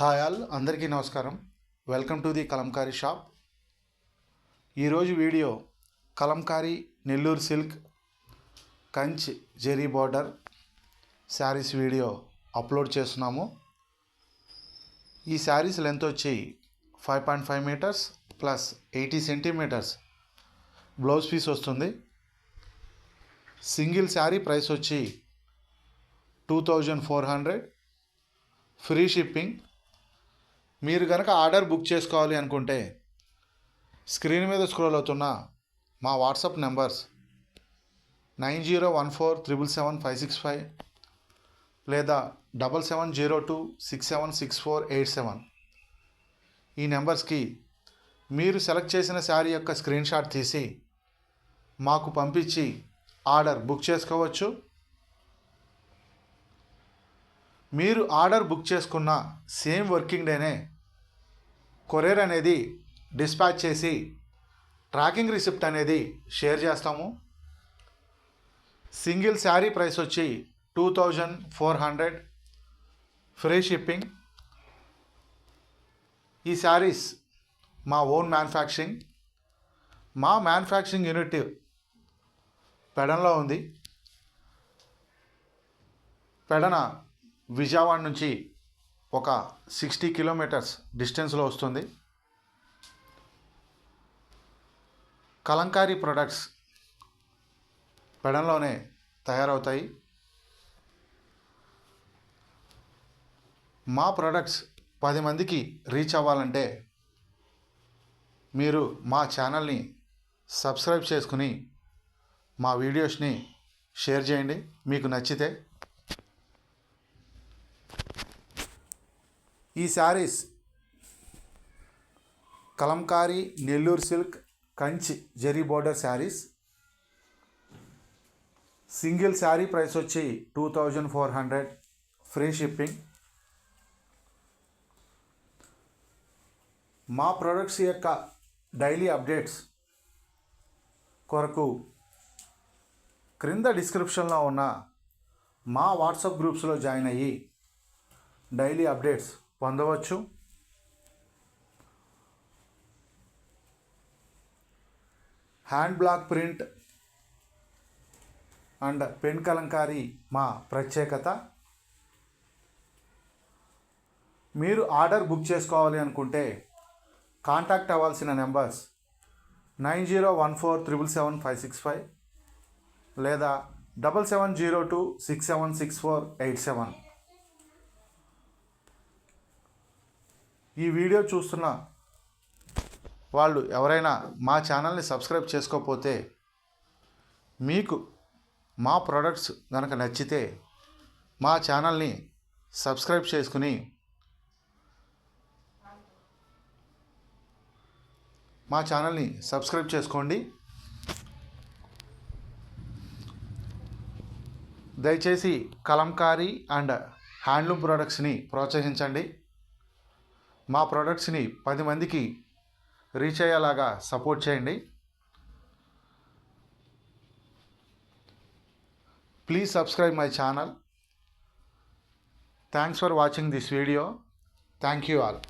Hi all, అందరికీ నమస్కారం. Welcome to the Kalamkari shop. ఈరోజు వీడియో కలంకారీ నెల్లూరు సిల్క్ కంచ్ zari border saris video upload చేస్తున్నాము. ఈ శారీస్ లెంత్ వచ్చి 5.5 meters plus 80 centimeters blouse piece వస్తుంది. సింగిల్ శారీ ప్రైస్ వచ్చి 2400, ఫ్రీ షిప్పింగ్. మీరు కనుక ఆర్డర్ బుక్ చేసుకోవాలి అనుకుంటే స్క్రీన్ మీద స్క్రోల్ అవుతున్న మా వాట్సాప్ నెంబర్స్ 9014777565 లేదా 7702676487 ఈ నెంబర్స్కి మీరు సెలెక్ట్ చేసిన శారీ యొక్క స్క్రీన్ షాట్ తీసి మాకు పంపించి ఆర్డర్ బుక్ చేసుకోవచ్చు. మీరు ఆర్డర్ బుక్ చేసుకున్న సేమ్ వర్కింగ్ డేనే కొరియర్ అనేది డిస్పాచ్ చేసి ట్రాకింగ్ రిసిప్ట్ అనేది షేర్ చేస్తాము. సింగిల్ శారీ ప్రైస్ వచ్చి 2400, ఫ్రీ షిప్పింగ్. ఈ శారీస్ మా ఓన్ మ్యానుఫ్యాక్చరింగ్. మా మ్యానుఫ్యాక్చరింగ్ యూనిట్ పెడన్లో ఉంది. పెడన విజయవాడ నుంచి ఒక 60 కిలోమీటర్స్ డిస్టెన్స్లో వస్తుంది. కలంకారీ ప్రొడక్ట్స్ పెడన్లోనే తయారవుతాయి. మా ప్రొడక్ట్స్ 10 మందికి రీచ్ అవ్వాలంటే మీరు మా ఛానల్ని సబ్స్క్రైబ్ చేసుకుని మా వీడియోస్ని షేర్ చేయండి మీకు నచ్చితే. ఈ శారీస్ కలంకారీ నెల్లూరు సిల్క్ కంచ్ zari border saris. Single sari price వచ్చి 2400, ఫ్రీ షిప్పింగ్. మా ప్రొడక్ట్స్ యొక్క డైలీ అప్డేట్స్ కొరకు క్రింద డిస్క్రిప్షన్లో ఉన్న మా వాట్సాప్ గ్రూప్స్లో జాయిన్ అయ్యి డైలీ అప్డేట్స్ పొందవచ్చు. Hand block print and pen Kalamkari మా ప్రత్యేకత. మీరు ఆర్డర్ బుక్ చేసుకోవాలి అనుకుంటే కాంటాక్ట్ అవ్వాల్సిన నెంబర్స్ 9014777565 లేదా 7702676487. ఈ వీడియో చూస్తున్న వాళ్ళు ఎవరైనా మా ఛానల్ని సబ్స్క్రైబ్ చేసుకోకపోతే మీకు మా ప్రొడక్ట్స్ కనుక నచ్చితే మా ఛానల్ని సబ్స్క్రైబ్ చేసుకుని మా ఛానల్ని సబ్స్క్రైబ్ చేసుకోండి. దయచేసి కలంకారీ అండ్ హ్యాండ్లూమ్ ప్రొడక్ట్స్ని ప్రోత్సహించండి. మా ప్రొడక్ట్స్ని 10 మందికి రీచ్ అయ్యేలాగా సపోర్ట్ చేయండి. Please subscribe my channel. Thanks for watching this video. Thank you all.